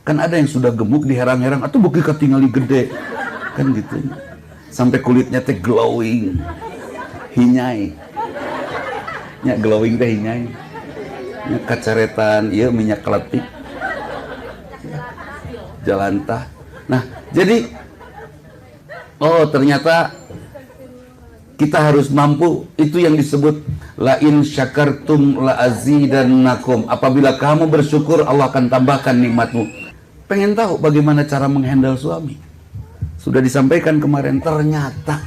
Kan ada yang sudah gemuk diherang-herang, atau bukti ketinggali gede, kan gitu. Sampai kulitnya teh glowing, hinyai, nya glowing teh hinyai, nya kacaretan, iya minyak keletik, jalantah. Nah, jadi oh ternyata kita harus mampu, itu yang disebut la in syakartum la azidannakum. Apabila kamu bersyukur, Allah akan tambahkan nikmatmu. Pengen tahu bagaimana cara menghandle suami? Sudah disampaikan kemarin, ternyata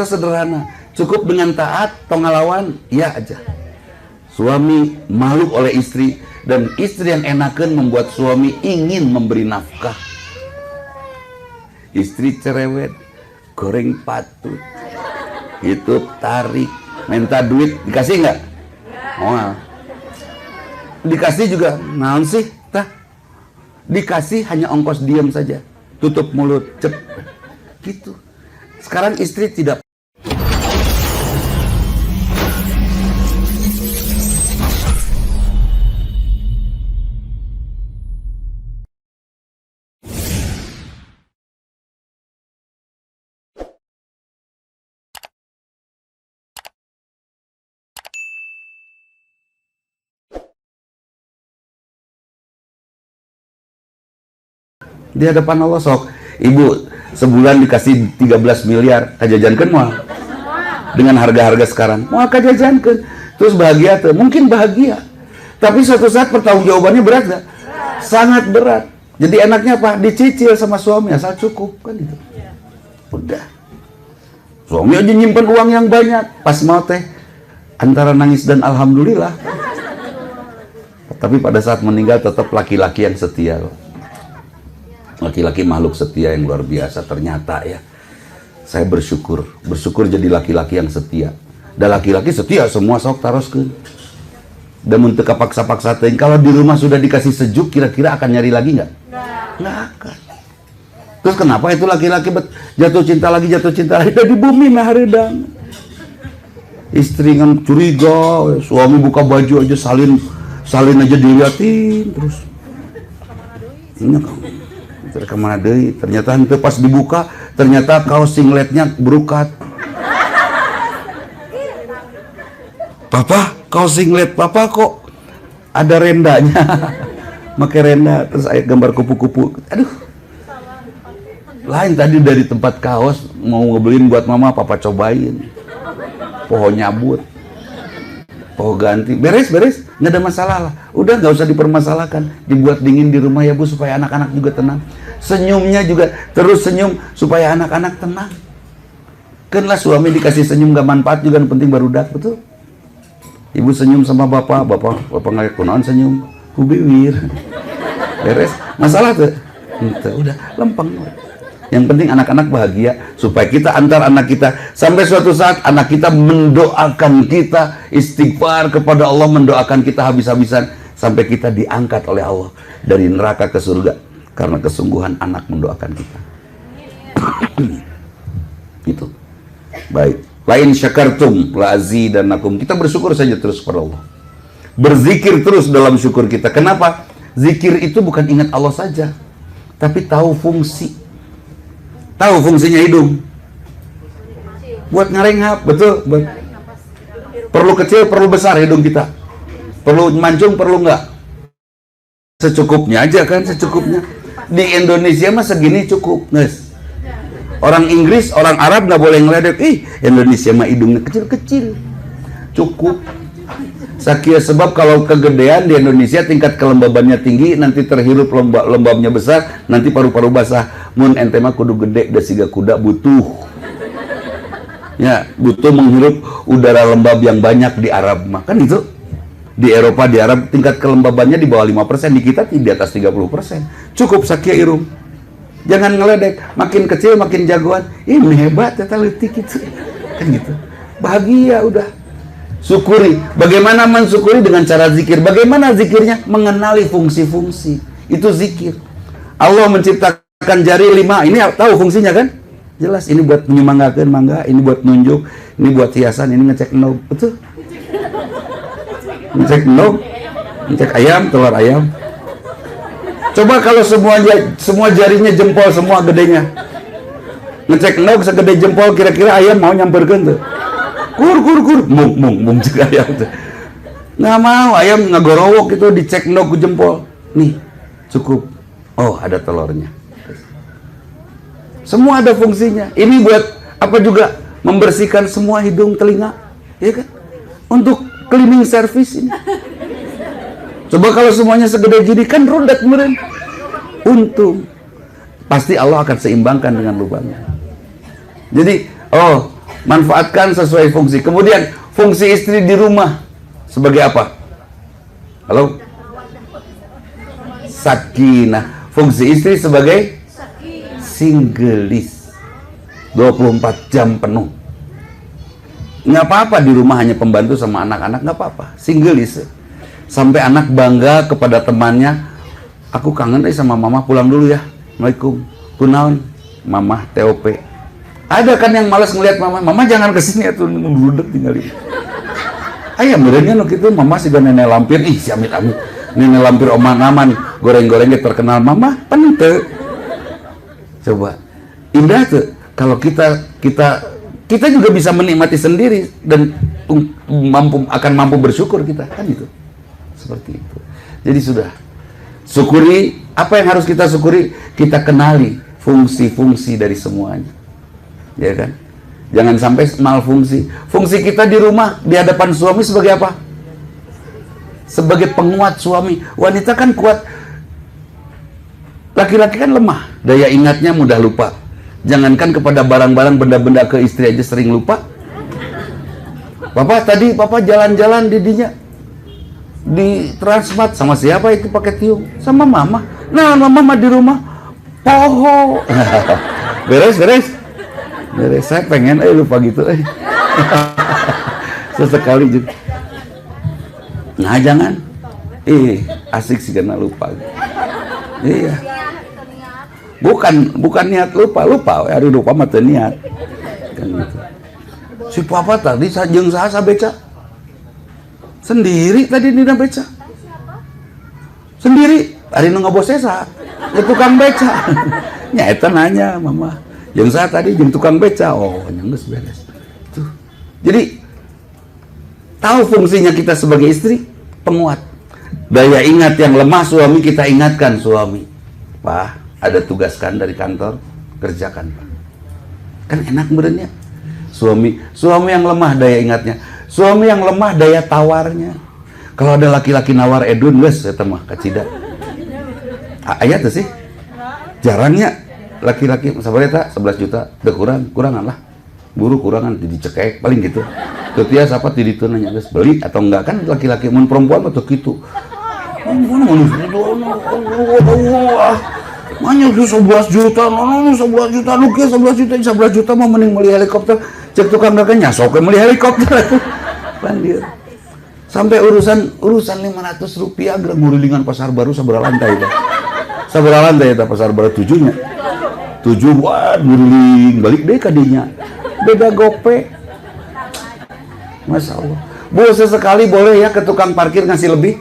sederhana. Cukup dengan taat, tongalawan, ya aja. Suami malu oleh istri, dan istri yang enakan membuat suami ingin memberi nafkah. Istri cerewet, goreng patut, itu tarik, minta duit, dikasih nggak? Oh, dikasih juga, naon sih? Tah, dikasih hanya ongkos diam saja, tutup mulut, cep, gitu. Sekarang istri tidak. Di hadapan Allah sok, ibu sebulan dikasih 13 miliar, kajajankan mau dengan harga-harga sekarang, mau kajajankan, terus bahagia tuh, mungkin bahagia, tapi suatu saat pertanggungjawabannya berat gak? Sangat berat. Jadi enaknya apa? Dicicil sama suami asal cukup, kan itu. Udah, suami aja nyimpen uang yang banyak, pas mau teh antara nangis dan alhamdulillah. Tapi pada saat meninggal tetap laki-laki yang setia loh. Laki-laki makhluk setia yang luar biasa. Ternyata ya, saya bersyukur jadi laki-laki yang setia. Dan laki-laki setia semua sok taroskeun. Dan untuk paksa-paksa teh, kalau di rumah sudah dikasih sejuk, kira-kira akan nyari lagi nggak? Nggak akan. Terus kenapa itu laki-laki jatuh cinta lagi di bumi nah hareudang. Istri kan curiga, suami buka baju aja salin aja diliatin terus. Ini kemana deh? Ternyata itu pas dibuka, ternyata kaos singletnya berukat. Papa, kaos singlet papa kok ada rendanya? Pakai renda, terus ada gambar kupu-kupu. Aduh, lain tadi dari tempat kaos mau ngebeliin buat mama, papa cobain. Pohon nyabut, pohon ganti, beres, nggak ada masalah lah. Udah nggak usah dipermasalahkan, dibuat dingin di rumah ya bu, supaya anak-anak juga tenang. Senyumnya juga terus senyum supaya anak-anak tenang. Kan lah suami dikasih senyum gak manfaat juga, yang penting barudak, betul. Ibu senyum sama bapak nggak kunaon senyum, kubiwir, beres, masalah tuh. Udah lempeng. Yang penting anak-anak bahagia, supaya kita antar anak kita sampai suatu saat anak kita mendoakan kita, istighfar kepada Allah, mendoakan kita habis-habisan sampai kita diangkat oleh Allah dari neraka ke surga karena kesungguhan anak mendoakan kita. Itu baik. Lain syakartum la azidannakum. Kita bersyukur saja terus kepada Allah, berzikir terus dalam syukur kita. Kenapa? Zikir itu bukan ingat Allah saja, tapi tahu fungsi. Tahu fungsinya hidung buat ngarenghap, betul. Perlu kecil, perlu besar hidung kita, perlu mancung, perlu enggak, secukupnya aja kan, secukupnya. Di Indonesia mah segini cukup, guys. Orang Inggris, orang Arab nggak boleh ngeledek. Indonesia mah hidungnya kecil-kecil, cukup. Sakia sebab kalau kegedean di Indonesia tingkat kelembabannya tinggi, nanti terhirup lembabnya besar, nanti paru-paru basah. Mun ente mah kudu gede da siga kuda butuh. Ya, butuh menghirup udara lembab yang banyak di Arab mah. Kan itu. Di Eropa, di Arab tingkat kelembabannya di bawah 5%, di kita di atas 30%. Cukup sakia irung. Jangan ngeledek, makin kecil makin jagoan. Ini hebat ya letik itu. Kan gitu. Bahagia udah. Syukuri. Bagaimana mensyukuri? Dengan cara zikir. Bagaimana zikirnya? Mengenali fungsi-fungsi. Itu zikir. Allah menciptakan jari 5. Ini tahu fungsinya kan? Jelas. Ini buat menyemanggakan mangga, ini buat nunjuk, ini buat hiasan, ini ngecek knob. Betul? Ngecek knob, ngecek ayam, telur ayam. Coba kalau semua jarinya jempol semua gedenya. Ngecek endog segede jempol, kira-kira ayam mau nyamperkeun tuh. Kur, mung juga ayam tuh. Nggak mau, ayam ngagorowok itu dicek endog ke jempol. Nih, cukup. Oh, ada telurnya. Semua ada fungsinya. Ini buat apa juga? Membersihkan semua hidung, telinga, ya kan? Untuk cleaning service ini. Coba kalau semuanya segede gini kan rudet meren. Untung. Pasti Allah akan seimbangkan dengan lubangnya. Jadi, manfaatkan sesuai fungsi. Kemudian, fungsi istri di rumah sebagai apa? Halo? Sakinah. Fungsi istri sebagai singgelis. 24 jam penuh. Nggak apa-apa di rumah hanya pembantu sama anak-anak, nggak apa-apa. Singgelis. Sampai anak bangga kepada temannya, aku kangen sama mama, pulang dulu ya. Assalamualaikum. Kunaon? Mama TOP. Ada kan yang malas ngelihat mama jangan kesini ya tuh, ngebludek tinggalin. Ayah benernya nuk itu mama sih nenek lampir, ih si amit-amit. Nenek lampir oman-aman, goreng-gorengnya terkenal mama, pente. Coba, indah tuh kalau kita juga bisa menikmati sendiri dan akan mampu bersyukur kita kan itu. Seperti itu. Jadi sudah. Syukuri, apa yang harus kita syukuri? Kita kenali fungsi-fungsi dari semuanya. Ya kan? Jangan sampai malfungsi. Fungsi kita di rumah, di hadapan suami sebagai apa? Sebagai penguat suami. Wanita kan kuat. Laki-laki kan lemah. Daya ingatnya mudah lupa. Jangankan kepada barang-barang, benda-benda ke istri aja sering lupa. Papa jalan-jalan didinya di Transmart sama siapa itu pakai tiung? Sama mama. Nah, mama di rumah poho. Beres. Saya pengen lupa gitu. Sesekali juga. Nah, jangan. Asik sih karena lupa. Iya. Bukan niat lupa. Hari lupa mah teu niat. Kan gitu. Si papa tadi jeung saha beca? Sendiri tadi dina beca. Sendiri. Ari nu ngabose saha? Ya tukang beca. Nya eta nanya mama. Jeung saha tadi jeung tukang beca. Oh, nya geus beres. Tuh. Jadi tahu fungsinya kita sebagai istri, penguat. Daya ingat yang lemah suami kita ingatkan suami. Pak, ada tugas kan dari kantor, kerjakan Pak. Kan enak benernya. Suami yang lemah daya ingatnya. Suami yang lemah daya tawarnya. Kalau ada laki-laki nawar edun, wes eta mah kacida. Aya tuh sih. Jarangnya laki-laki sabar eta 11 juta, udah kurangan lah. Buru kurangan dicekek paling gitu. Teu tiasa apa ti ditu nanya geus beli atau enggak kan laki-laki mun perempuan mah teu kitu. Manya 11 juta, 11 juta, lu ke 11 juta mau mending beli helikopter, cek tukang dagang nyasok beli helikopter. Lanjut. Sampai urusan 500 rupiah gerak ngurilingan pasar baru sabaraha lantai teh. Sabaraha lantai eta pasar baru 7-nya. 7 wah nguriling balik deui ka dinya. Beda gope. Masya Allah. Bu, sesekali boleh ya ke tukang parkir ngasih lebih?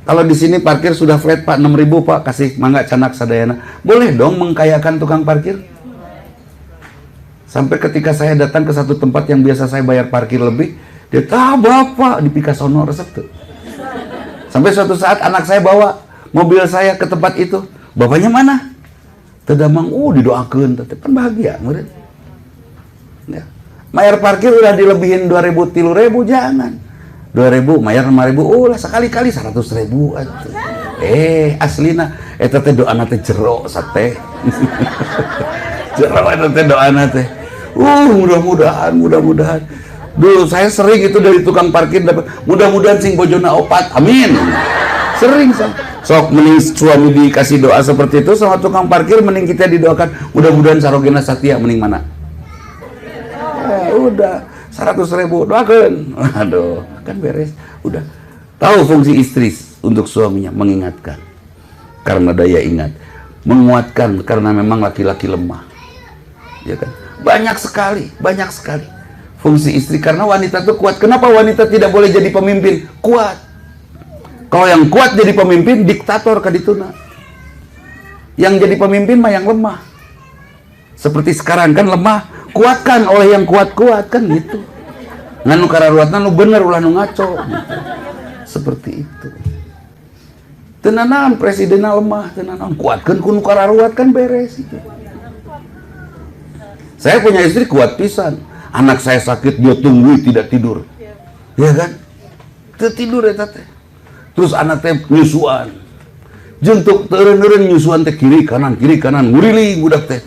Kalau di sini parkir sudah flat Pak, 6.000 Pak, kasih mangga canak sadayana. Boleh dong mengkayakan tukang parkir? Sampai ketika saya datang ke satu tempat yang biasa saya bayar parkir lebih, dia Bapak di Pikasono resep tuh. Sampai suatu saat anak saya bawa mobil saya ke tempat itu. Bapaknya mana? Tedamang, didoakeun, kan bahagia, murid. Ya. Bayar parkir udah dilebihin 2.000, 3.000, jangan. 2.000, mayar 5.000, lah sekali-kali 100.000 atuh. Aslina eta teh doana teh jero sate. Jero eta teh doana teh. Mudah-mudahan. Dulu saya sering itu dari tukang parkir dapat mudah-mudahan sing bojona opat. Amin. Sering sok mending suami dikasih doa seperti itu sama tukang parkir mending kita didoakan mudah-mudahan sarogena satya mending mana? Udah 100.000 doakan. Aduh, kan beres. Udah. Tahu fungsi istri untuk suaminya mengingatkan. Karena daya ingat. Menguatkan karena memang laki-laki lemah. Ya kan? Banyak sekali. Fungsi istri karena wanita itu kuat. Kenapa wanita tidak boleh jadi pemimpin? Kuat. Kalau yang kuat jadi pemimpin, diktator kadituna. Yang jadi pemimpin mah yang lemah. Seperti sekarang kan lemah, kuatkan oleh yang kuat-kuat kan gitu. Nganu kararuatna nu bener ulah nu ngaco gitu. Seperti itu. Tenanan presidennya lemah, tenanan kuatkan kuno kararuat kan beres itu. Saya punya istri kuat pisan. Anak saya sakit dia tunggu tidak tidur. Ya kan? Tidur ya teh. Terus anak teh nyusuan. Jentuk teureun-eureun nyusuan teh kiri kanan nguriling budak teh.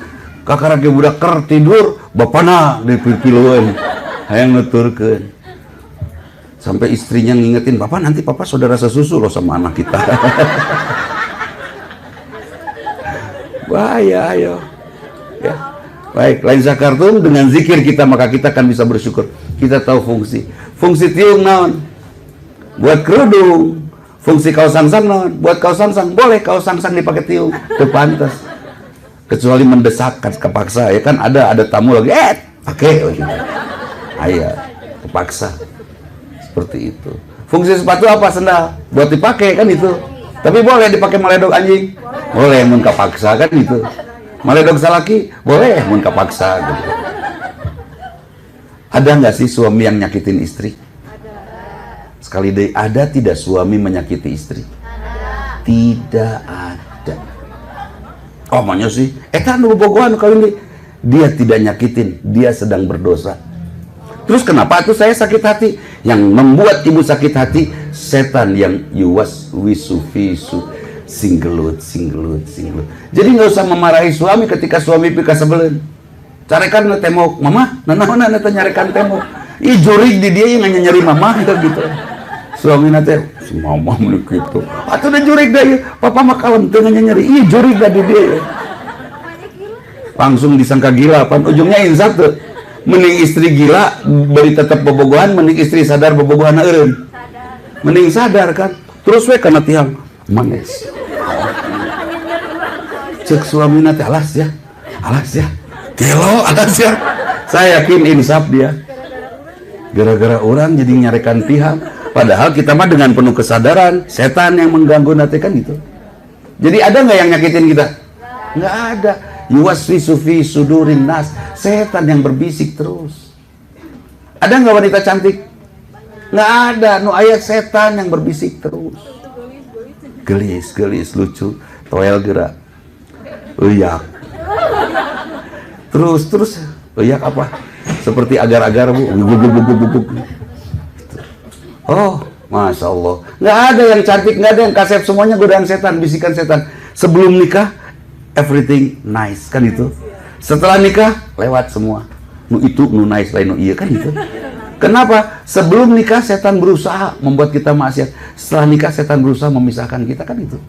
Kakarage budak ker tidur, bapana dipipilueun. Hayang nuturkeun. Sampai istrinya ngingetin, "Papa nanti papa saudara sesusu loh sama anak kita." Bahaya ayo. Ya. Baik, lain zakartum dengan zikir kita maka kita akan bisa bersyukur. Kita tahu fungsi. Fungsi tiung naon? Buat kerudung. Fungsi kaos sangsang naon? Buat kaos sangsang. Boleh kaos sangsang dipakai tiung, teu pantes. Kecuali mendesak kepaksa ya kan ada tamu lagi, pakai gitu. Aya, kepaksa. Seperti itu. Fungsi sepatu apa? Sendal. Buat dipakai kan itu. Tapi boleh dipakai maledog anjing. Boleh mun kapaksa kan itu. Maledog salaki boleh mun kapaksa gitu. Ada nggak sih suami yang nyakitin istri? Sekali deh, ada tidak suami menyakiti istri? Tidak ada. Oh, maunya sih. Eta nu bogohan kawin dia tidak nyakitin, dia sedang berdosa. Terus kenapa tuh saya sakit hati? Yang membuat ibu sakit hati setan yang yuwas wisufisu singgelut. Jadi nggak usah memarahi suami ketika suami pika sebelen. Carekan temok, mama, nanaona neta nyarekan temok. Ih jurig di dia yang nyari mama gitu. Suami nate, si mama menik gitu. Atau udah jurig dah, papa mah kalem tengah nyari. Ih jurig dah di dia. Langsung disangka gila, pan ujungnya insaf tuh. Mending istri gila, beri tetap bobogohan, mending istri sadar bobogohan eureun. Mending sadar kan. Terus we kana tiang manis. Cek suami nate alas ya. Gelo alas ya. Saya yakin insaf dia. Gara-gara orang jadi nyarekan tiang. Padahal kita mah dengan penuh kesadaran, setan yang mengganggu nanti kan gitu. Jadi ada nggak yang nyakitin kita? Nggak ada. Yuwaswisu fi sudurin nas, setan yang berbisik terus. Ada nggak wanita cantik? Nggak ada. Nu ayat setan yang berbisik terus. Gelis lucu, toel gerak, uyak. Terus uyak apa? Seperti agar-agar bu. Oh, masya Allah. Nggak ada yang cantik, nggak ada yang kasep, semuanya godaan setan, bisikan setan. Sebelum nikah, everything nice kan itu. Setelah nikah, lewat semua. Nu itu, nu nice lain, nu iya kan itu. Kenapa? Sebelum nikah setan berusaha membuat kita maksiat. Setelah nikah setan berusaha memisahkan kita kan itu.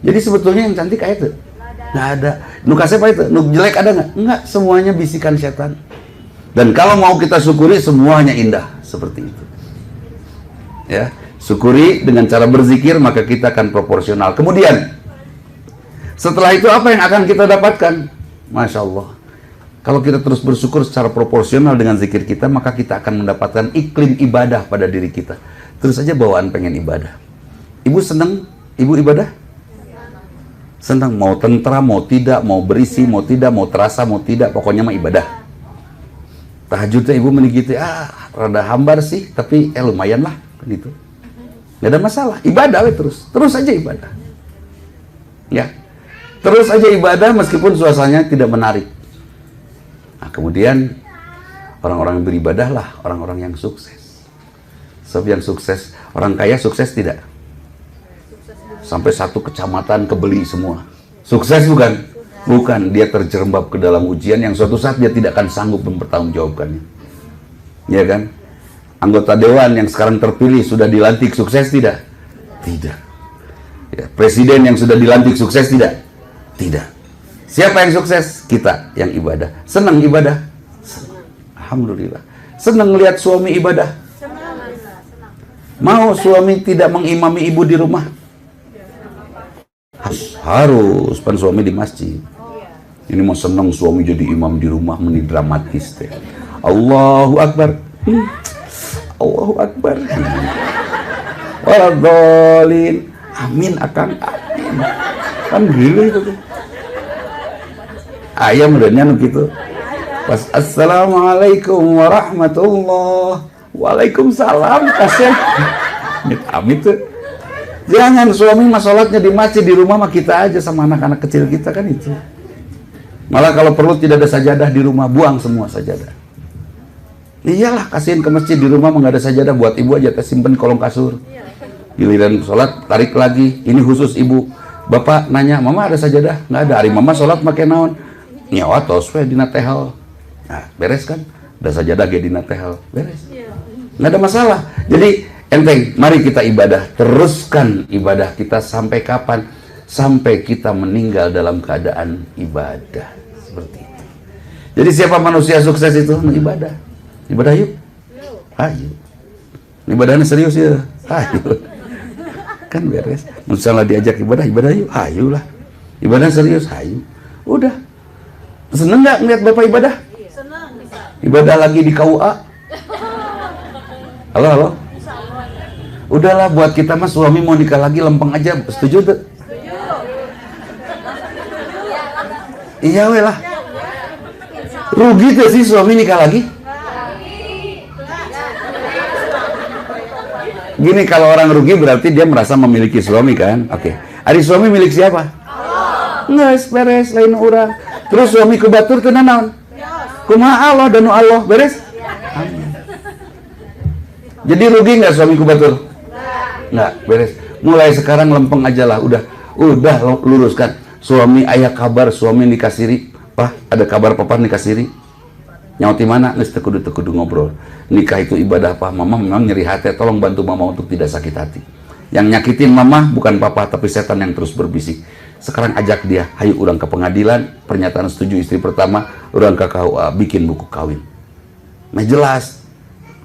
Jadi sebetulnya yang cantik kayak itu. Nggak ada. Nu kasep apa itu? Nu jelek ada nggak? Nggak. Semuanya bisikan setan. Dan kalau mau kita syukuri semuanya indah seperti itu. Ya, syukuri dengan cara berzikir maka kita akan proporsional. Kemudian setelah itu apa yang akan kita dapatkan? Masya Allah. Kalau kita terus bersyukur secara proporsional dengan zikir kita, maka kita akan mendapatkan iklim ibadah pada diri kita. Terus saja bawaan pengen ibadah. Ibu senang ibu ibadah? Senang, mau tentram, mau tidak, mau berisi, mau tidak, mau terasa, mau tidak, pokoknya mah ibadah. Tahajudnya ibu menigiti, rada hambar sih, tapi lumayan lah, gitu. Nggak ada masalah, ibadah terus aja ibadah. Ya, terus aja ibadah meskipun suasananya tidak menarik. Nah, kemudian orang-orang yang beribadah lah orang-orang yang sukses. Sebab yang sukses, orang kaya sukses tidak? Sampai satu kecamatan kebeli semua. Sukses bukan? Bukan, dia terjerembab ke dalam ujian yang suatu saat dia tidak akan sanggup mempertanggungjawabkannya. Ya kan? Anggota dewan yang sekarang terpilih sudah dilantik sukses tidak? Tidak. Ya, presiden yang sudah dilantik sukses tidak? Tidak. Siapa yang sukses? Kita yang ibadah. Senang ibadah? Senang. Alhamdulillah. Senang melihat suami ibadah? Mau suami tidak mengimami ibu di rumah? Harus pan suami di masjid. Ini mau senang suami jadi imam di rumah, meni dramatis teh. Allahu Akbar. Allahu Akbar. waladhdallin. Amin akang, amin. Kan gila itu tuh. Ayam udahnya gitu. Pas assalamualaikum warahmatullah. Waalaikumsalam. Kasih. Amit tuh. Jangan suami mah sholatnya di masjid, di rumah mah kita aja sama anak-anak kecil kita kan itu. Malah kalau perlu tidak ada sajadah di rumah, buang semua sajadah. Iyalah, kasihin ke masjid, di rumah mah nggak ada sajadah, buat ibu aja, simpen di kolong kasur. Giliran sholat, tarik lagi. Ini khusus ibu. Bapak nanya, mama ada sajadah? Nggak ada. Hari mama sholat pakai naon? Nyawa tos we dina tehel. Nah, beres kan? Ada sajadah ge dina tehel. Beres. Nggak ada masalah. Jadi enteng, mari kita ibadah, teruskan ibadah kita sampai kapan? Sampai kita meninggal dalam keadaan ibadah. Seperti itu. Jadi siapa manusia sukses itu? Ibadah. Ibadah yuk. Ayo. Ibadahnya serius ya. Ayo. Kan beres. Misalnya diajak ibadah yuk. Ayolah. Ibadah serius. Ayo. Udah. Seneng nggak ngeliat Bapak ibadah? Seneng. Ibadah lagi di KUA. Halo. Udahlah, buat kita mah suami mau nikah lagi lempeng aja, setuju tuh? Iya weh lah. Rugi tuh sih suami nikah lagi. Gini, kalau orang rugi berarti dia merasa memiliki suami kan? Oke. Ari suami milik siapa? Nges, beres, lain orang. Terus suami kebatur ke nanaon? Kumaha Allah dan Allah, beres? Amin. Jadi rugi nggak suami kebatur? Nggak, beres. Mulai sekarang lempeng aja lah, udah luruskan. Suami ayah kabar suami nikah siri, Pak, ada kabar papa nikah siri. Nyauti mana? Nges tekudu ngobrol. Nikah itu ibadah apa? Mama memang nyeri hati, tolong bantu mama untuk tidak sakit hati. Yang nyakitin mama bukan papa, tapi setan yang terus berbisik. Sekarang ajak dia, hayu urang ke pengadilan, pernyataan setuju istri pertama, urang ke KUA, bikin buku kawin. Nah jelas.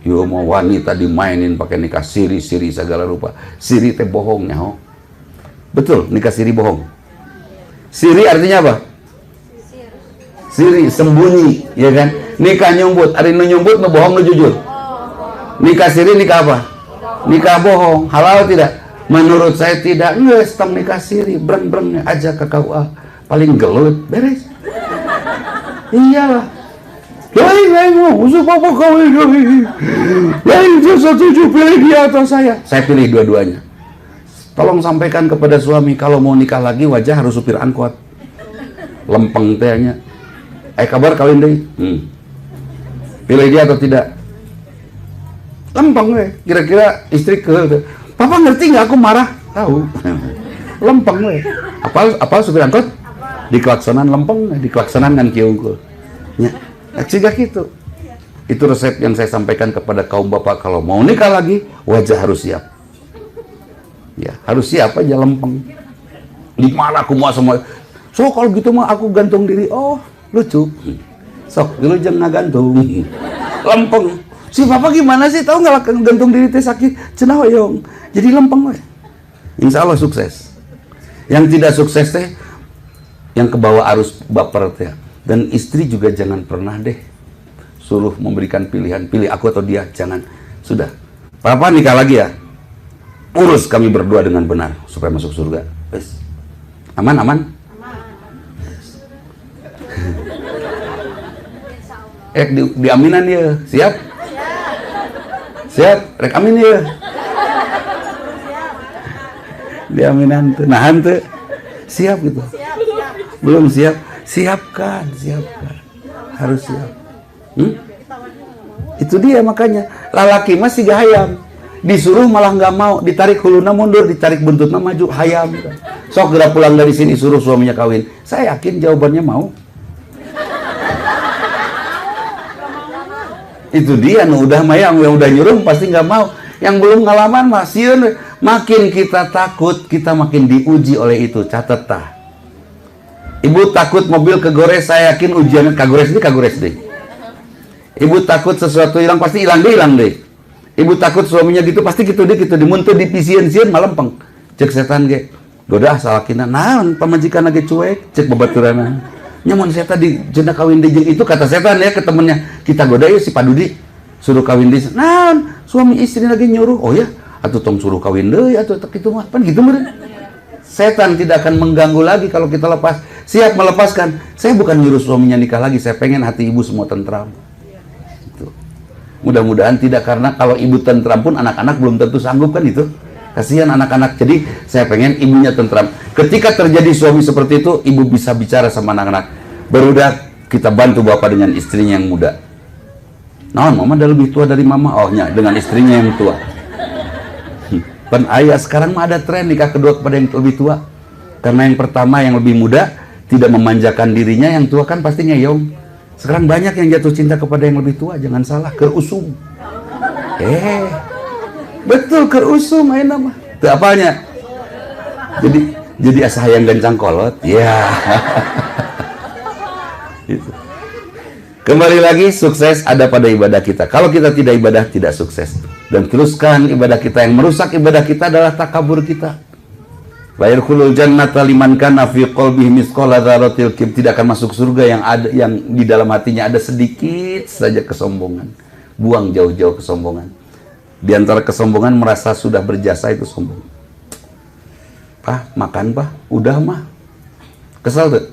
Yo mau wanita dimainin pakai nikah siri segala rupa. Siri teh bohong nyaho. Betul, nikah siri bohong. Siri artinya apa? Siri, sembunyi, ya kan? Nikah nyumbut, ari nu nyumbut nu bohong nu jujur. Nikah siri nikah apa? Nikah bohong. Halal tidak? Menurut saya tidak. Nges tong nikah siri, breng-breng aja ke KUA. Paling gelut, beres. Iyalah. Lain mau, usah papa kawin. Lain setuju pilih dia atau saya. Saya pilih dua-duanya. Tolong sampaikan kepada suami kalau mau nikah lagi wajah harus supir angkot. Lempeng tehnya. Kabar kawin deh. Pilih dia atau tidak? Lempeng deh. Kira-kira istri ke. Papa ngerti nggak aku marah? Tahu. Lempeng deh. Apa supir angkot? Di klaksonan lempeng, di klaksonan kan kiungkul. Ya. Jika gitu, itu resep yang saya sampaikan kepada kaum bapak kalau mau nikah lagi, wajah harus siap. Ya, harus siap aja lempeng. Di mana aku mau semua. So kalau gitu mah aku gantung diri. Oh, lucu. Sok dulu jangan gantung. Lempeng. Si papa gimana sih? Tahu nggak gantung diri teh sakit? Cenah hoyong. Jadi lempeng we. Insya Allah sukses. Yang tidak sukses teh yang kebawa arus baper teh. Dan istri juga jangan pernah deh suruh memberikan pilihan, pilih aku atau dia, jangan. Sudah, papa nikah lagi ya, urus kami berdua dengan benar supaya masuk surga. Yes. Aman. Diaminan dia, siap, rek amin dia. Diaminan tuh, nahan tuh, siap gitu. Belum siap. Siapkan, harus siap. Itu dia makanya lalaki masih gak hayam, disuruh malah nggak mau, ditarik huluna mundur, ditarik buntutnya maju, hayam. Sok gerak pulang dari sini suruh suaminya kawin. Saya yakin jawabannya mau. Itu dia, udah mayang, yang udah nyuruh pasti nggak mau. Yang belum ngalaman masih, makin kita takut, kita makin diuji oleh itu. Catat tah. Ibu takut mobil kegores, saya yakin ujiannya kagores deh. Ibu takut sesuatu hilang, pasti hilang deh. Ibu takut suaminya gitu, pasti gitu dimuntut di pisieun malempeng. Cek setan ge, goda salakina, naon pamajikan lagi cuek, cek babaturana. Nyamun setan di jendak kawin di jeung itu kata setan ya ke temennya, kita goda yuk si Padudi, suruh kawin di. Naon suami istri lagi nyuruh, oh ya, atau tong suruh kawin deh, atau itu mah, kan gitu meren. Setan tidak akan mengganggu lagi kalau kita lepas. Siap melepaskan. Saya bukan nyuruh suaminya nikah lagi, saya pengen hati ibu semua tentram. Gitu. Mudah-mudahan tidak, karena kalau ibu tentram pun anak-anak belum tentu sanggup kan itu. Kasihan anak-anak. Jadi saya pengen ibunya tentram. Ketika terjadi suami seperti itu, ibu bisa bicara sama anak-anak. Berudah kita bantu bapak dengan istrinya yang muda. Nah, mama udah lebih tua dari mama. Oh, ya, dengan istrinya yang tua. Pan ayah sekarang mah ada tren nikah kedua kepada yang lebih tua. Karena yang pertama yang lebih muda tidak memanjakan dirinya, yang tua kan pasti ngeyong. Sekarang banyak yang jatuh cinta kepada yang lebih tua, jangan salah, keusum. Betul, keusum ayeuna mah. Teu apanya. Jadi asa hayang gancang kolot. Ya. Gitu. Kembali lagi, sukses ada pada ibadah kita. Kalau kita tidak ibadah, tidak sukses. Dan teruskan ibadah kita. Yang merusak ibadah kita adalah takabur kita. La yadkhulul jannata liman kana fi qalbihi mithqala dzarratil kibr. Tidak akan masuk surga yang di dalam hatinya ada sedikit saja kesombongan. Buang jauh-jauh kesombongan. Di antara kesombongan merasa sudah berjasa, itu sombong. Pak, makan pak, udah mah. Kesel tuh?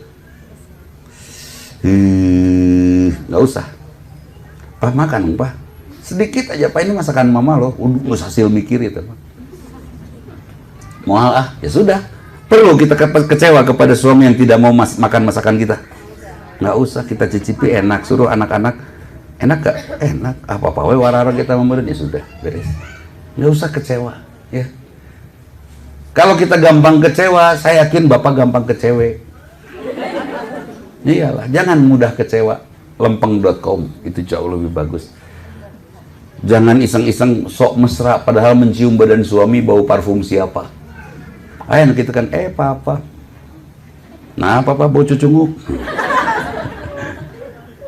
Nggak usah. Pak, makan pak. Sedikit aja pak, ini masakan mama loh. Udah hasil mikir itu pak. Mohal ya sudah. Perlu kita kecewa kepada suami yang tidak mau makan masakan kita? Nggak usah, kita cicipi, enak. Suruh anak-anak, enak gak? Enak. Apa-apa we warara kita memberi, ya sudah, beres. Nggak usah kecewa, ya. Kalau kita gampang kecewa, saya yakin bapak gampang kecewe. Iyalah, jangan mudah kecewa. Lempeng.com itu jauh lebih bagus. Jangan iseng-iseng sok mesra padahal mencium badan suami bau parfum siapa. Ayo kita kan, papa. Nah, papa bau cucunguk.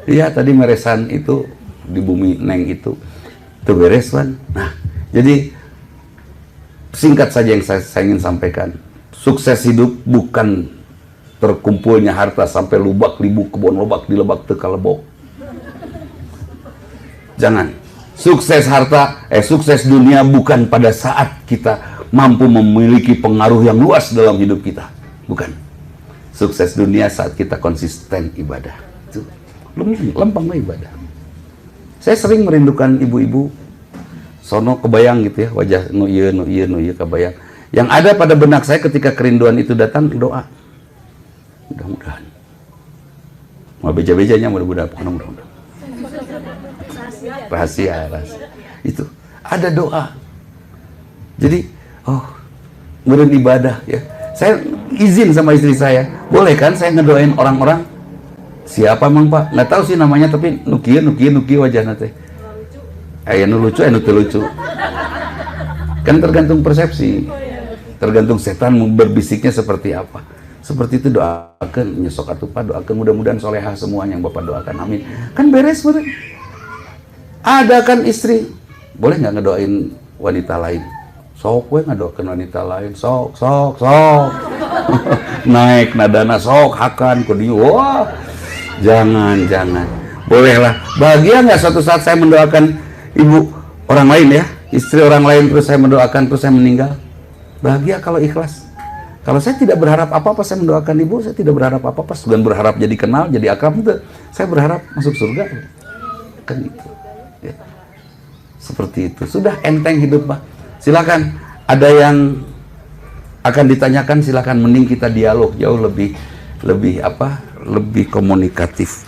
Iya, tadi meresan itu di bumi neng itu. Itu beres kan. Nah, jadi singkat saja yang saya ingin sampaikan. Sukses hidup bukan terkumpulnya harta sampai lubak-libu kebon lobak di lebak teka lebok. Jangan. Sukses harta, sukses dunia bukan pada saat kita mampu memiliki pengaruh yang luas dalam hidup kita. Bukan. Sukses dunia saat kita konsisten ibadah. Itu lempeng ibadah. Saya sering merindukan ibu-ibu. Sono kebayang gitu ya, wajah nu ieu kebayang. Yang ada pada benak saya ketika kerinduan itu datang, doa. Mudah-mudahan. Mau beja-bejanya mudah-mudahan. Rahasia. Itu ada doa. Jadi, meureun ibadah ya. Saya izin sama istri saya, boleh kan saya ngedoain orang-orang? Siapa mang pak? Nggak tahu sih namanya, tapi nuki wajahna teh. Aya nu lucu, aya nu teu lucu. Kan tergantung persepsi. Tergantung setan berbisiknya seperti apa. Seperti itu doakan, nyesok atuh pak, doakan mudah-mudahan solehah semuanya yang bapak doakan, amin. Kan beres meureun. Ada kan istri, boleh nggak ngedoain wanita lain? Sok gue ngedoakan wanita lain, sok. Naik nadana sok hakan kudieu. Wah, jangan. Bolehlah. Bahagia nggak suatu saat saya mendoakan ibu orang lain ya, istri orang lain, terus saya mendoakan, terus saya meninggal? Bahagia kalau ikhlas. Kalau saya tidak berharap apa-apa, saya mendoakan ibu, saya tidak berharap apa-apa. Bukan berharap jadi kenal, jadi akrab itu. Saya berharap masuk surga. Kan itu. Ya. Seperti itu. Sudah enteng hidup, Pak. Silakan. Ada yang akan ditanyakan, silakan. Mending kita dialog jauh lebih komunikatif.